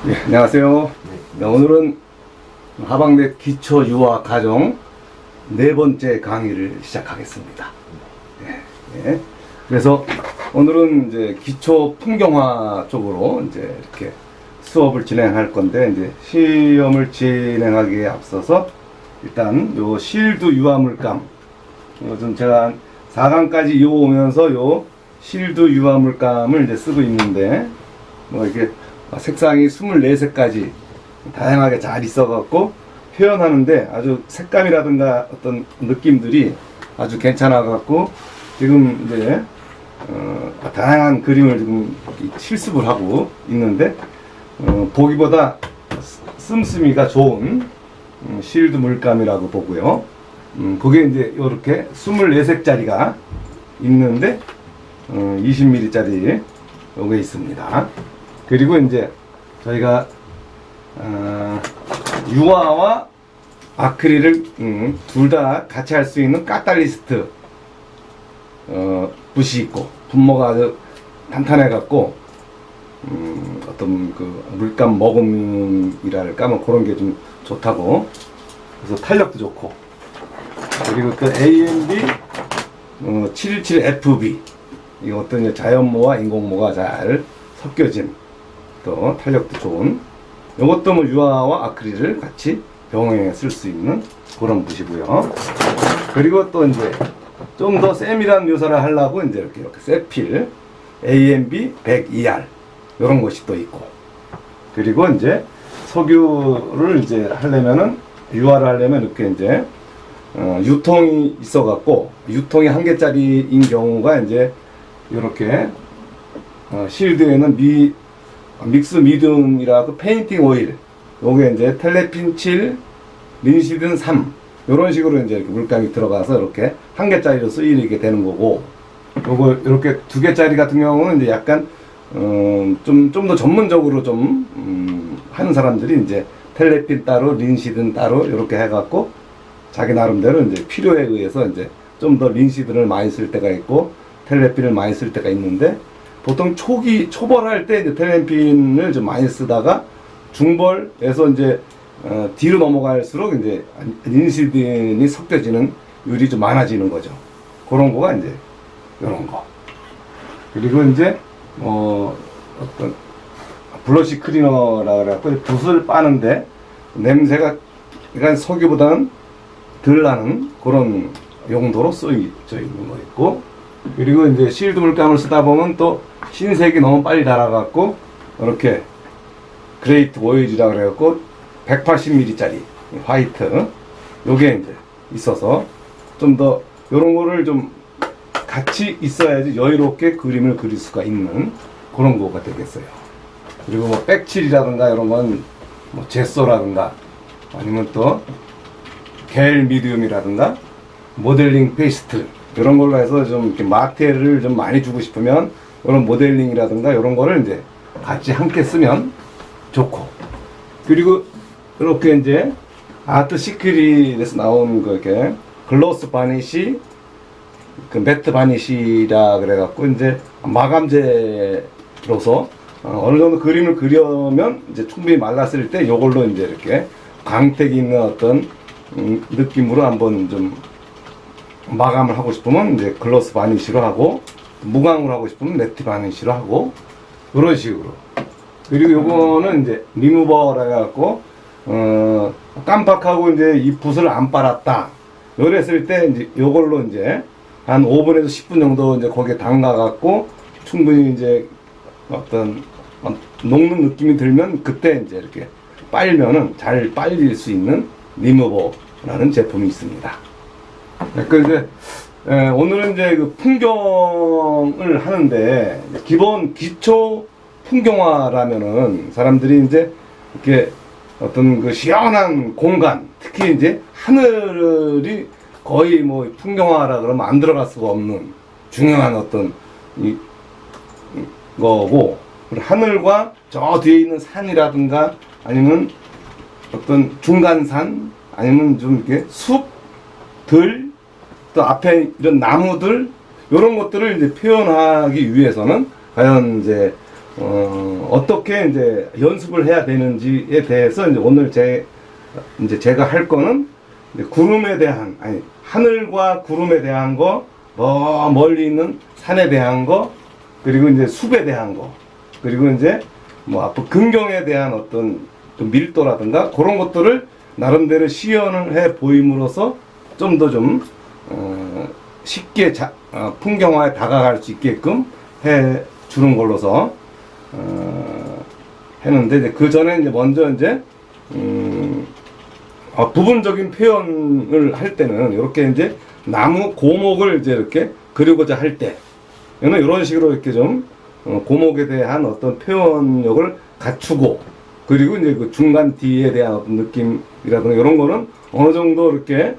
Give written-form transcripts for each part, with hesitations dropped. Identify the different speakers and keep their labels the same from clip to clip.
Speaker 1: 네, 안녕하세요. 네, 오늘은 하방대 기초 유아 과정 네 번째 강의를 시작하겠습니다. 네, 네. 그래서 오늘은 이제 기초 풍경화 쪽으로 이제 이렇게 수업을 진행할 건데, 이제 시험을 진행하기에 앞서서 일단 요 실드 유화물감, 요즘 제가 4강까지 이어오면서 요 실드 유화물감을 이제 쓰고 있는데, 뭐 이렇게 색상이 24색까지 다양하게 잘 있어갖고 표현하는데 아주 색감이라든가 어떤 느낌들이 아주 괜찮아갖고 지금 이제 다양한 그림을 지금 실습을 하고 있는데, 보기보다 씀씀이가 좋은 실드 물감이라고 보고요. 그게 이제 이렇게 24색짜리가 있는데 20mm짜리 요게 있습니다. 그리고 이제 저희가 유화와 아크릴을 둘 다 같이 할 수 있는 카탈리스트 붓이 있고, 분모가 아주 탄탄해 갖고 어떤 그 물감 머금이랄까 뭐 그런 게 좀 좋다고, 그래서 탄력도 좋고, 그리고 그 AMB 717FB 이 어떤 자연모와 인공모가 잘 섞여진 또 탄력도 좋은, 이것도 뭐 유화와 아크릴을 같이 병행해 쓸 수 있는 그런 붓이고요. 그리고 또 이제 좀 더 세밀한 묘사를 하려고 이제 이렇게 세필 AMB 102R 이런 것이 또 있고, 그리고 이제 석유를 이제 하려면은 유화를 하려면 이렇게 이제 유통이 있어 갖고, 유통이 한 개짜리인 경우가 이제 이렇게 실드에는 믹스 미듬이라고 페인팅 오일, 요게 이제 텔레핀 7, 린시든 3 요런 식으로 이제 이렇게 물감이 들어가서 이렇게 한 개짜리로 쓰이게 되는 거고, 요거 이렇게 두 개짜리 같은 경우는 이제 약간 좀 더 전문적으로 좀 하는 사람들이 이제 텔레핀 따로, 린시든 따로 이렇게 해갖고 자기 나름대로 이제 필요에 의해서 이제 좀 더 린시든을 많이 쓸 때가 있고 텔레핀을 많이 쓸 때가 있는데, 보통 초벌할 때 이제 텔레핀을 좀 많이 쓰다가 중벌에서 이제 뒤로 넘어갈수록 이제 린시든이 섞여지는 율이 좀 많아지는 거죠. 그런 거가 이제 이런 거. 그리고 이제 어떤 블러시 클리너라 그래갖고 붓을 빠는데 냄새가 그러니까 석유보다는 덜 나는 그런 용도로 쓰여져 있는 거 있고, 그리고 이제 실드 물감을 쓰다 보면 또 흰색이 너무 빨리 달아갖고 이렇게 그레이트 오일이라 그래갖고 180mm짜리 화이트 요게 이제 있어서 좀 더 요런 거를 좀 같이 있어야지 여유롭게 그림을 그릴 수가 있는 그런 거가 되겠어요. 그리고 뭐 백칠이라든가 이런 건 뭐 제소라든가 아니면 또 겔 미디움이라든가 모델링 페이스트 이런 걸로 해서 좀 이렇게 마테를 좀 많이 주고 싶으면 이런 모델링이라든가 이런 거를 이제 같이 함께 쓰면 좋고, 그리고 이렇게 이제 아트 시크릿에서 나온 그 이렇게 글로스 바니시, 그 매트 바니시라 그래갖고 이제 마감제로서 어느 정도 그림을 그려면 이제 충분히 말랐을 때 요걸로 이제 이렇게 광택이 있는 어떤 느낌으로 한번 좀 마감을 하고 싶으면 이제 글로스 바니쉬로 하고, 무광으로 하고 싶으면 매트 바니쉬로 하고, 그런 식으로. 그리고 요거는 이제 리무버라 해갖고 깜빡하고 이제 이 붓을 안 빨았다 이랬을 때 이제 요걸로 이제 한 5분에서 10분 정도 이제 거기에 담가갖고 충분히 이제 어떤 녹는 느낌이 들면 그때 이제 이렇게 빨면은 잘 빨릴 수 있는 리무버라는 제품이 있습니다. 그 이제 오늘은 이제 그 풍경을 하는데, 기본 기초 풍경화라면은 사람들이 이제 이렇게 어떤 그 시원한 공간, 특히 이제 하늘이 거의 뭐 풍경화라 그러면 안 들어갈 수가 없는 중요한 어떤 거고, 하늘과 저 뒤에 있는 산이라든가 아니면 어떤 중간산 아니면 좀 이렇게 숲, 들, 또 앞에 이런 나무들 이런 것들을 이제 표현하기 위해서는 과연 이제 어떻게 이제 연습을 해야 되는지에 대해서 이제 오늘 이제 제가 할 거는 이제 구름에 대한, 아니, 하늘과 구름에 대한 거, 멀리 있는 산에 대한 거, 그리고 이제 숲에 대한 거, 그리고 이제 뭐 앞으로 근경에 대한 어떤 좀 밀도라든가 그런 것들을 나름대로 시연을 해 보임으로써 좀 더 쉽게 풍경화에 다가갈 수 있게끔 해 주는 걸로서 했는데, 이제 그 전에 이제 먼저 이제 부분적인 표현을 할 때는 이렇게 이제 나무 고목을 이제 이렇게 그리고자 할 때, 이런 식으로 이렇게 좀 고목에 대한 어떤 표현력을 갖추고, 그리고 이제 그 중간 뒤에 대한 어떤 느낌이라든가 이런 거는 어느 정도 이렇게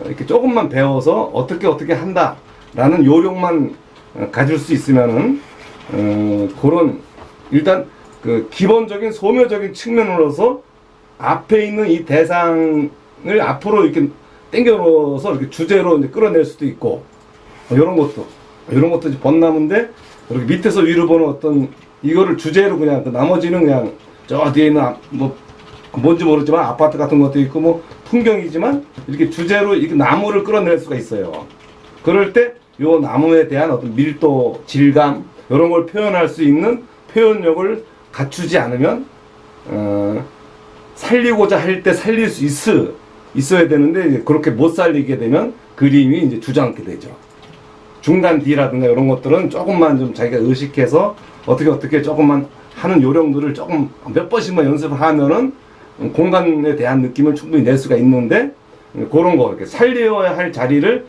Speaker 1: 이렇게 조금만 배워서 어떻게 한다라는 요령만 가질 수 있으면은 그런 일단 그 기본적인 소묘적인 측면으로서 앞에 있는 이 대상을 앞으로 이렇게 당겨놓아서 이렇게 주제로 이제 끌어낼 수도 있고, 이런 것도 이제 벚나무인데 이렇게 밑에서 위로 보는 어떤 이거를 주제로 그냥, 그 나머지는 그냥 저 뒤에 있는 뭐 뭔지 모르지만 아파트 같은 것도 있고 뭐 풍경이지만 이렇게 주제로 이렇게 나무를 끌어낼 수가 있어요. 그럴 때 요 나무에 대한 어떤 밀도, 질감 이런 걸 표현할 수 있는 표현력을 갖추지 않으면 살리고자 할 때 살릴 수 있어야 되는데, 이제 그렇게 못 살리게 되면 그림이 이제 주저앉게 되죠. 중간 뒤라든가 이런 것들은 조금만 좀 자기가 의식해서 어떻게 조금만 하는 요령들을 조금 몇 번씩만 연습을 하면은 공간에 대한 느낌을 충분히 낼 수가 있는데, 그런 거 이렇게 살려야 할 자리를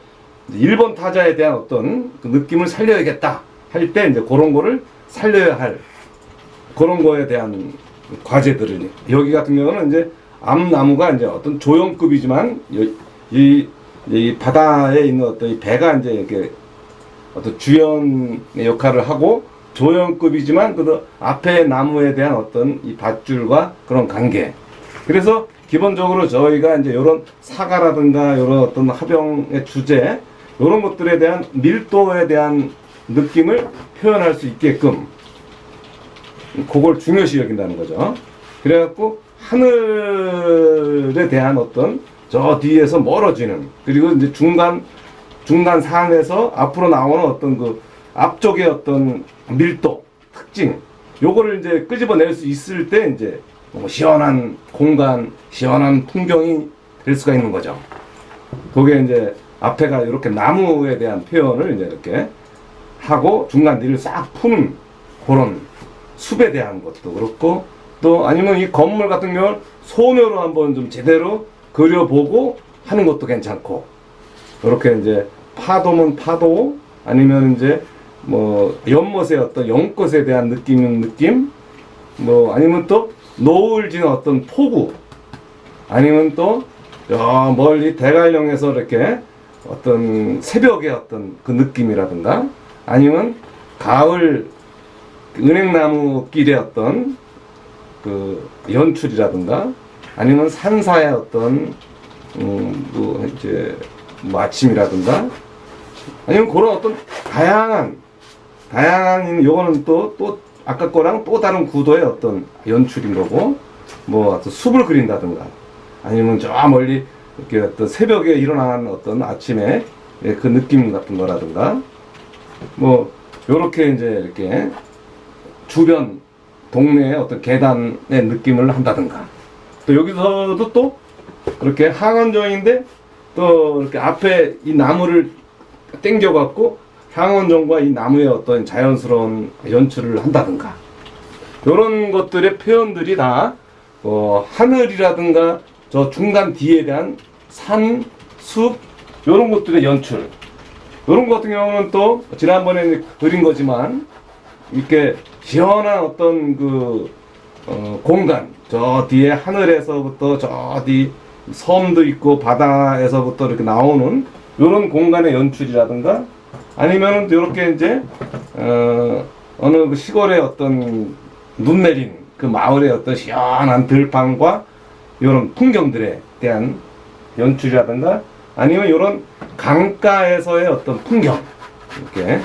Speaker 1: 1번 타자에 대한 어떤 그 느낌을 살려야겠다 할 때 이제 그런 거를 살려야 할 그런 거에 대한 과제들을, 여기 같은 경우는 이제 암나무가 이제 어떤 조형급이지만 이 바다에 있는 어떤 이 배가 이제 이렇게 어떤 주연의 역할을 하고, 조형급이지만 그 앞에 나무에 대한 어떤 이 밧줄과 그런 관계. 그래서 기본적으로 저희가 이제 이런 사과라든가 이런 어떤 화병의 주제, 이런 것들에 대한 밀도에 대한 느낌을 표현할 수 있게끔 그걸 중요시 여긴다는 거죠. 그래갖고 하늘에 대한 어떤 저 뒤에서 멀어지는, 그리고 이제 중간 산에서 앞으로 나오는 어떤 그 앞쪽의 어떤 밀도, 특징, 요거를 이제 끄집어낼 수 있을 때 이제 시원한 공간, 시원한 풍경이 될 수가 있는 거죠. 그게 이제 앞에가 이렇게 나무에 대한 표현을 이제 이렇게 하고 중간 뒤를 싹 푸는 그런 숲에 대한 것도 그렇고, 또 아니면 이 건물 같은 경우는 소묘로 한번 좀 제대로 그려보고 하는 것도 괜찮고, 이렇게 이제 파도면 파도, 아니면 이제 뭐 연못의 어떤 연꽃에 대한 느낌, 뭐 아니면 또 노을 지는 어떤 폭우, 아니면 또 저 멀리 대관령에서 이렇게 어떤 새벽의 어떤 그 느낌이라든가, 아니면 가을 은행나무 길의 어떤 그 연출이라든가, 아니면 산사의 어떤 뭐 이제 뭐 아침이라든가, 아니면 그런 어떤 다양한 요거는 또 아까 거랑 또 다른 구도의 어떤 연출인 거고, 뭐 어떤 숲을 그린다든가, 아니면 저 멀리 이렇게 어떤 새벽에 일어나는 어떤 아침에 그 느낌 같은 거라든가, 뭐 요렇게 이제 이렇게 주변 동네의 어떤 계단의 느낌을 한다든가, 또 여기서도 또 그렇게 항원정인데 또 이렇게 앞에 이 나무를 당겨갖고 향원정과 이 나무의 어떤 자연스러운 연출을 한다든가, 이런 것들의 표현들이 다 하늘이라든가 저 중간 뒤에 대한 산, 숲, 이런 것들의 연출, 이런 것 같은 경우는 또 지난번에 그린 거지만 이렇게 시원한 어떤 그 공간, 저 뒤에 하늘에서부터 저 뒤 섬도 있고 바다에서부터 이렇게 나오는 이런 공간의 연출이라든가, 아니면은 이렇게 이제 어느 그 시골의 어떤 눈 내린 그 마을의 어떤 시원한 들판과 이런 풍경들에 대한 연출이라든가, 아니면 이런 강가에서의 어떤 풍경, 이렇게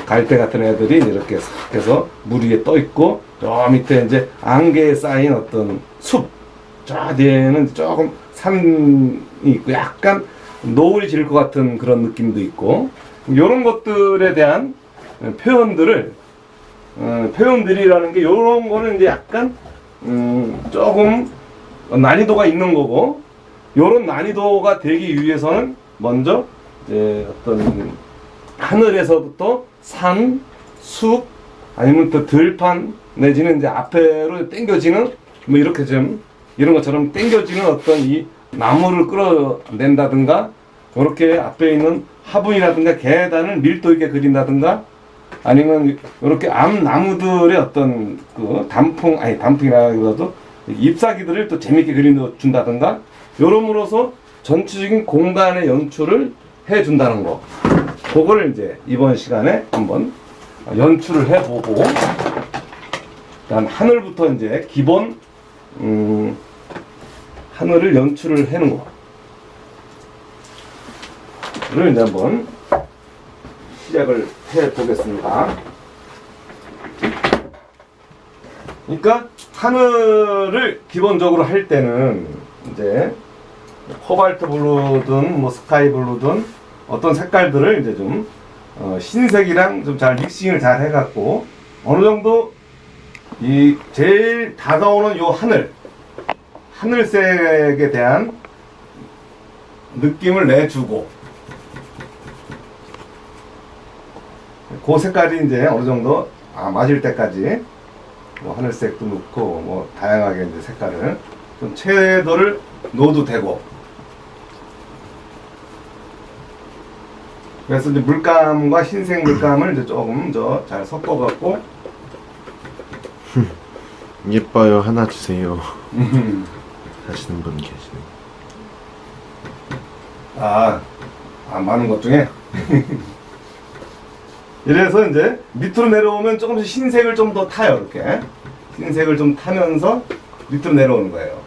Speaker 1: 갈대 같은 애들이 이렇게 싹 해서 물 위에 떠 있고, 저 밑에 이제 안개에 쌓인 어떤 숲, 저 뒤에는 조금 산이 있고 약간 노을이 질 것 같은 그런 느낌도 있고, 이런 것들에 대한 표현들이라는 게 이런 거는 이제 약간 조금 난이도가 있는 거고, 이런 난이도가 되기 위해서는 먼저 이제 어떤 하늘에서부터 산, 숲, 아니면 또 들판 내지는 이제 앞에로 당겨지는 뭐 이렇게 좀 이런 것처럼 당겨지는 어떤 이 나무를 끌어낸다든가, 이렇게 앞에 있는 화분이라든가 계단을 밀도 있게 그린다든가, 아니면 이렇게 암나무들의 어떤 그 단풍이라기보다도 잎사귀들을 또 재밌게 그려준다든가, 요럼으로써 전체적인 공간의 연출을 해준다는 거. 그거를 이제 이번 시간에 한번 연출을 해보고, 일단 하늘부터 이제 기본 하늘을 연출을 해는 거. 를 이제 한번 시작을 해 보겠습니다. 그러니까 하늘을 기본적으로 할 때는 이제 코발트 블루든 뭐 스카이 블루든 어떤 색깔들을 이제 좀 흰색이랑 좀 잘 믹싱을 잘 해갖고 어느 정도 이 제일 다가오는 요 하늘색에 대한 느낌을 내주고, 그 색깔이 이제 어느 정도 맞을 때까지 뭐 하늘색도 넣고 뭐 다양하게 이제 색깔을 좀 채도를 넣어도 되고, 그래서 이제 물감과 흰색 물감을 이제 조금 더 잘 섞어갖고
Speaker 2: 예뻐요 하나 주세요 하시는 분 계시네요.
Speaker 1: 많은 것 중에 이래서 이제 밑으로 내려오면 조금씩 흰색을 좀 더 타요. 이렇게 흰색을 좀 타면서 밑으로 내려오는 거예요.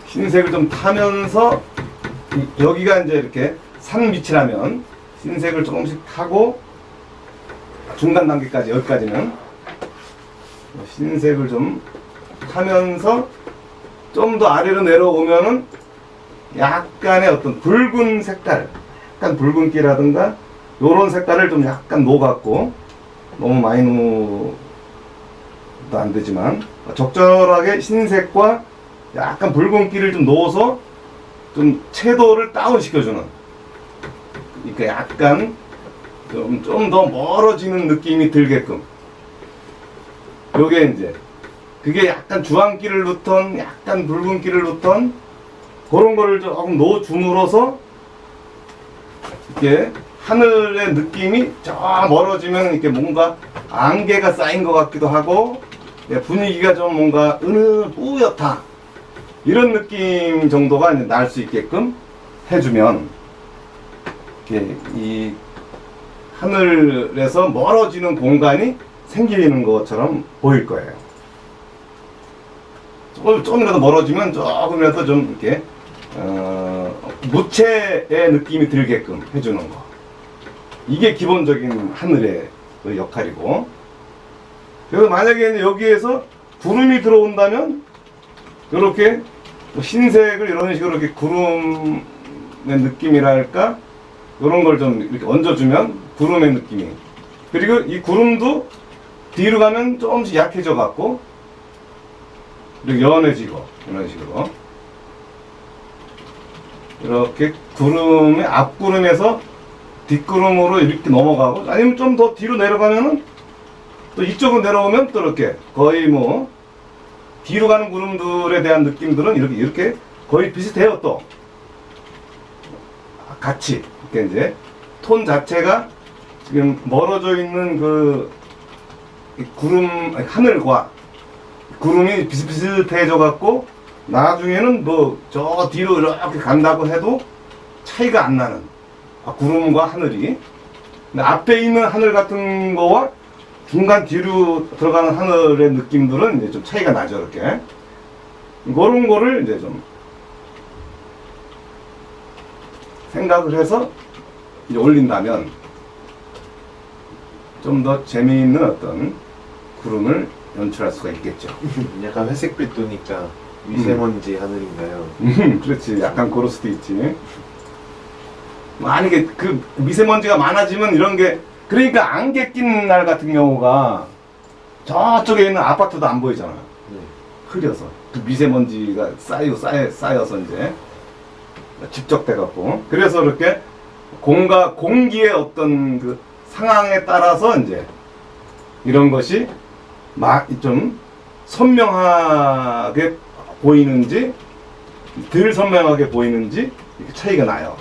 Speaker 1: 흰색을 좀 타면서 여기가 이제 이렇게 산 밑이라면 흰색을 조금씩 타고 중간 단계까지, 여기까지는 흰색을 좀 타면서 좀 더 아래로 내려오면은 약간의 어떤 붉은 색깔, 약간 붉은기라든가 요런 색깔을 좀 약간 녹았고, 너무 많이 녹도 안 되지만 적절하게 흰색과 약간 붉은기를 좀 넣어서 좀 채도를 다운 시켜주는, 그러니까 약간 좀 더 멀어지는 느낌이 들게끔, 요게 이제 그게 약간 주황기를 넣던 약간 붉은기를 넣던 그런 거를 조금 넣어줌으로써 이렇게 하늘의 느낌이 저 멀어지면 이렇게 뭔가 안개가 쌓인 것 같기도 하고 분위기가 좀 뭔가 뿌옇다 이런 느낌 정도가 날 수 있게끔 해주면 이렇게 이 하늘에서 멀어지는 공간이 생기는 것처럼 보일 거예요. 조금이라도 멀어지면 조금이라도 좀 이렇게 무채의 느낌이 들게끔 해주는 거. 이게 기본적인 하늘의 역할이고, 그래서 만약에 여기에서 구름이 들어온다면 이렇게 흰색을 이런 식으로 이렇게 구름의 느낌이랄까 이런 걸 좀 이렇게 얹어주면 구름의 느낌이, 그리고 이 구름도 뒤로 가면 조금씩 약해져 갖고 이렇게 연해지고 이런 식으로 이렇게 구름의 앞구름에서 뒷구름으로 이렇게 넘어가고, 아니면 좀 더 뒤로 내려가면은 또 이쪽으로 내려오면 또 이렇게 거의 뭐 뒤로 가는 구름들에 대한 느낌들은 이렇게 거의 비슷해요. 또 같이 이렇게 이제 톤 자체가 지금 멀어져 있는 그 구름 하늘과 구름이 비슷비슷해져 갖고 나중에는 뭐 저 뒤로 이렇게 간다고 해도 차이가 안 나는 구름과 하늘이, 근데 앞에 있는 하늘 같은 거와 중간 뒤로 들어가는 하늘의 느낌들은 이제 좀 차이가 나죠. 이렇게 그런 거를 이제 좀 생각을 해서 이제 올린다면 좀 더 재미있는 어떤 구름을 연출할 수가 있겠죠.
Speaker 2: 약간 회색빛 도니까 미세먼지 하늘인가요?
Speaker 1: 그렇지. 약간 그럴 수도 있지. 만약에 그 미세먼지가 많아지면 이런 게, 그러니까 안개 낀 날 같은 경우가 저쪽에 있는 아파트도 안 보이잖아.
Speaker 2: 네.
Speaker 1: 흐려서. 그 미세먼지가 쌓여서 이제 집적돼갖고. 그래서 이렇게 공기의 어떤 그 상황에 따라서 이제 이런 것이 좀 선명하게 보이는지 덜 선명하게 보이는지 이렇게 차이가 나요.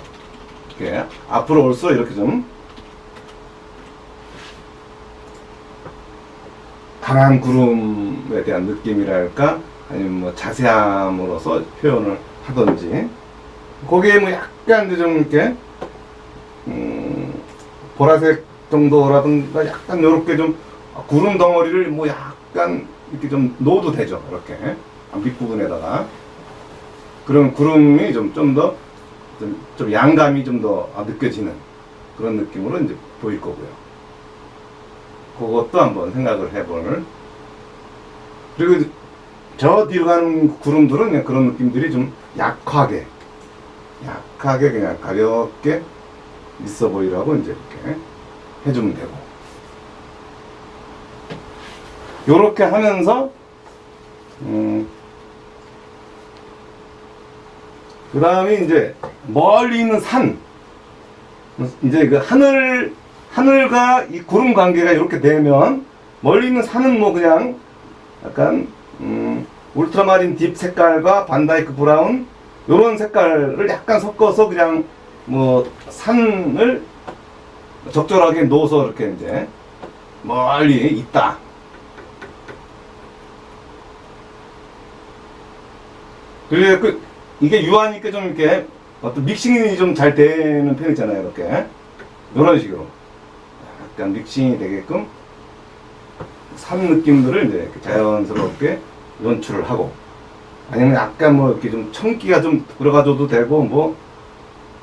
Speaker 1: 이렇게 앞으로 올수록 이렇게 좀 강한 구름에 대한 느낌이랄까, 아니면 뭐 자세함으로써 표현을 하든지, 거기에 뭐 약간 좀 이렇게 보라색 정도라든가 약간 요렇게 좀 구름 덩어리를 뭐 약간 이렇게 좀 넣어도 되죠. 이렇게 밑부분에다가. 그런 구름이 좀 더 좀 양감이 좀 더 느껴지는 그런 느낌으로 이제 보일 거고요. 그것도 한번 생각을 해볼. 그리고 저 뒤로 가는 구름들은 그냥 그런 느낌들이 좀 약하게 그냥 가볍게 있어 보이라고 이제 이렇게 해주면 되고, 요렇게 하면서 그 다음에 이제 멀리 있는 산, 이제 그 하늘과 이 구름 관계가 이렇게 되면 멀리 있는 산은 뭐 그냥 약간 울트라마린 딥 색깔과 반다이크 브라운 요런 색깔을 약간 섞어서 그냥 뭐 산을 적절하게 놓아서 이렇게 이제 멀리 있다. 그래, 이게 유하니까 좀 이렇게 어떤 믹싱이 좀 잘 되는 편이잖아요. 이렇게 이런 식으로 약간 믹싱이 되게끔 산 느낌들을 이제 이렇게 자연스럽게 연출을 하고, 아니면 약간 뭐 이렇게 좀 청기가 좀 들어가줘도 되고, 뭐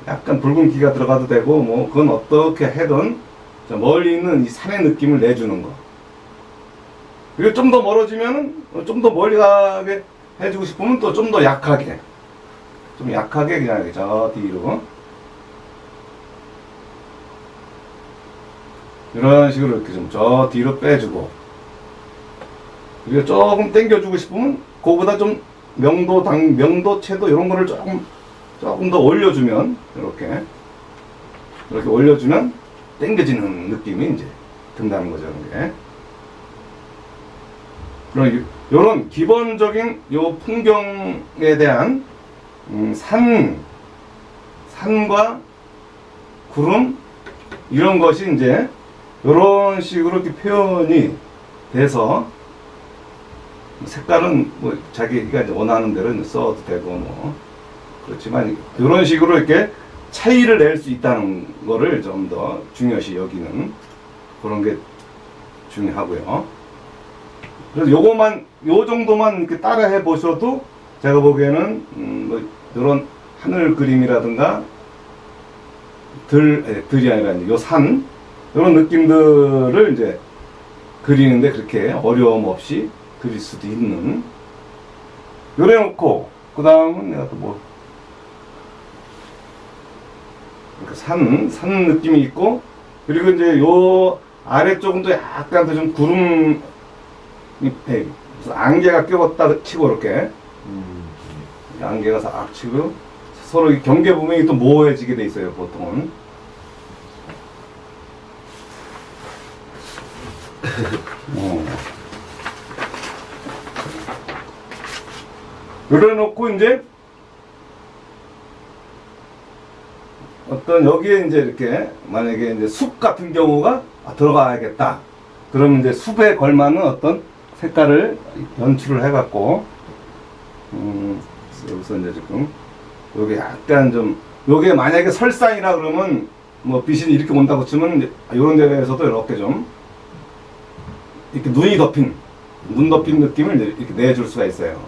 Speaker 1: 약간 붉은기가 들어가도 되고, 뭐 그건 어떻게 해든 멀리 있는 이 산의 느낌을 내주는 거. 그리고 좀 더 멀어지면은 좀 더 멀리 가게 해주고 싶으면 또 좀 더 약하게, 그냥 이렇게 저 뒤로 이런 식으로 이렇게 좀 저 뒤로 빼주고, 그리고 조금 당겨주고 싶으면 그거보다 좀 명도, 채도 이런 거를 조금 더 올려주면, 이렇게 올려주면 당겨지는 느낌이 이제 든다는 거죠. 이게. 그럼 요런 기본적인 요 풍경에 대한 산과 구름 이런 것이 이제 요런 식으로 이렇게 표현이 돼서, 색깔은 뭐 자기가 이제 원하는 대로 이제 써도 되고 뭐 그렇지만, 이런 식으로 이렇게 차이를 낼 수 있다는 거를 좀 더 중요시 여기는 그런 게 중요하고요. 그래서 요 정도만 이렇게 따라 해 보셔도 제가 보기에는 뭐 이런 하늘 그림이라든가 들이 아니라 이제 요 산 이런 느낌들을 이제 그리는데 그렇게 어려움 없이 그릴 수도 있는. 요래 놓고 그 다음은 내가 또 뭐 산 느낌이 있고, 그리고 이제 요 아래쪽은 또 약간 더 좀 구름 안개가 껴었다 치고, 이렇게 안개가 싹 치고 서로 경계 부분이 또 모호해지게 돼 있어요, 보통은. 그래 놓고 이제 어떤 여기에 이제 이렇게 만약에 이제 숲 같은 경우가 들어가야겠다. 그러면 이제 숲에 걸맞는 어떤 색깔을 연출을 해갖고, 여기서 이제 지금 여기 약간 좀, 요게 만약에 설산이라 그러면 뭐 빛이 이렇게 온다고 치면 이제 이런 데에서도 이렇게 좀 이렇게 눈 덮인 느낌을 이렇게 내줄 수가 있어요.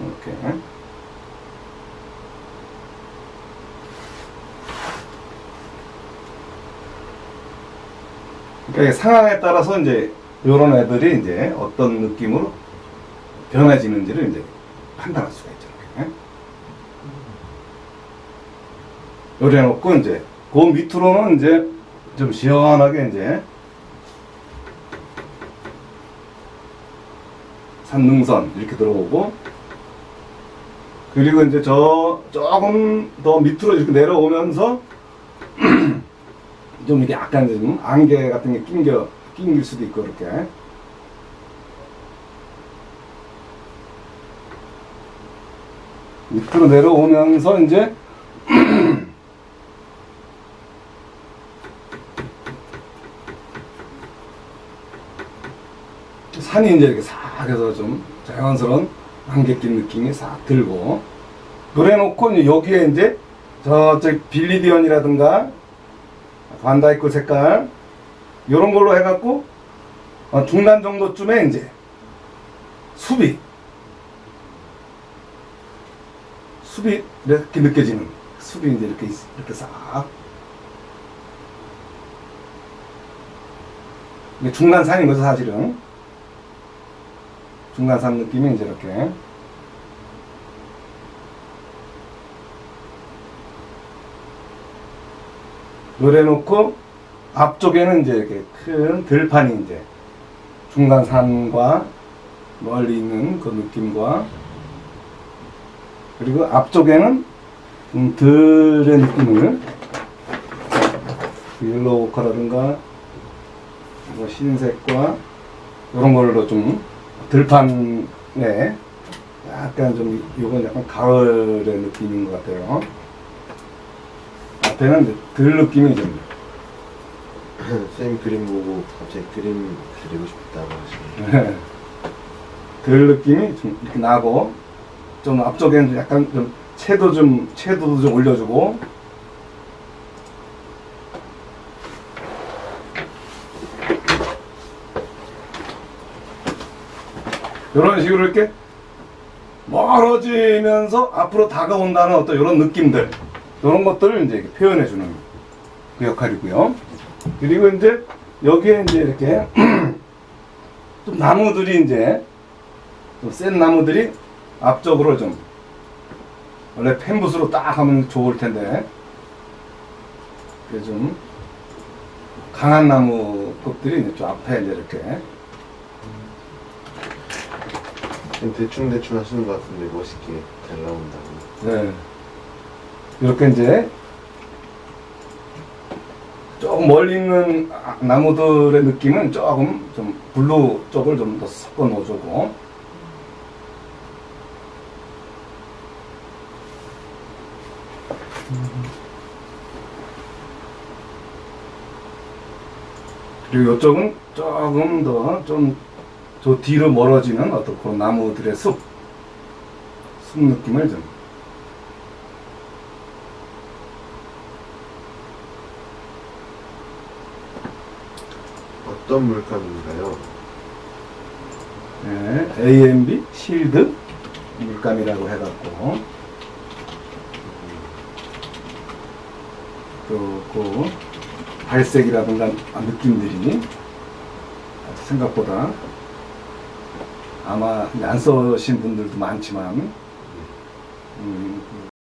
Speaker 1: 이렇게. 그러니까 상황에 따라서 이제 이런 애들이 이제 어떤 느낌으로 변해지는지를 이제 판단할 수가 있죠. 이렇게. 요래 놓고 이제 그 밑으로는 이제 좀 시원하게 이제 산능선 이렇게 들어오고, 그리고 이제 조금 더 밑으로 이렇게 내려오면서 좀 이게 약간 좀 안개 같은 게 낑길 수도 있고, 이렇게. 밑으로 내려오면서 이제 산이 이제 이렇게 싹 해서 좀 자연스러운 안개 낀 느낌이 싹 들고, 그래 놓고 이제 여기에 이제 저쪽 빌리디언이라든가 반다이크 색깔 요런 걸로 해갖고 중간 정도쯤에 이제 숲이 이렇게 느껴지는, 숲이 이제 이렇게 싹 이게 중간산인 거죠, 사실은. 중간산 느낌이 이제 이렇게. 요래 놓고 앞쪽에는 이제 이렇게 큰 들판이 이제 중간산과 멀리 있는 그 느낌과, 그리고 앞쪽에는 들의 느낌을 옐로우 오커라든가 뭐 흰색과 이런 걸로 좀 들판에 약간 좀, 요건 약간 가을의 느낌인 것 같아요. 앞에는 들 느낌이 좀.
Speaker 2: 쌤 그림 보고 갑자기 그림 그리고 싶다고 하시네요.
Speaker 1: 들 느낌이 좀 이렇게 나고, 좀 앞쪽에는 약간 좀 채도도 좀 올려주고, 이런 식으로 이렇게 멀어지면서 앞으로 다가온다는 어떤 이런 느낌들, 이런 것들을 이제 이렇게 표현해주는 그 역할이고요. 그리고 이제 여기에 이제 이렇게 좀 나무들이 이제 좀 센 나무들이 앞쪽으로 좀, 원래 펜붓으로 딱 하면 좋을 텐데, 그 좀 강한 나무급들이 이제 좀 앞에 이제 이렇게.
Speaker 2: 대충 하시는 것 같은데 멋있게 잘 나온다고.
Speaker 1: 네. 이렇게 이제 조금 멀리 있는 나무들의 느낌은 조금 좀 블루 쪽을 좀 더 섞어 넣어주고, 그리고 이쪽은 조금 더 좀 저 뒤로 멀어지는 어떤 그런 나무들의 숲 느낌을 좀.
Speaker 2: 어떤 물감인가요?
Speaker 1: 네, AMB 실드 물감이라고 해갖고, 또 그 발색이라든가 느낌들이 생각보다 아마 안 써신 분들도 많지만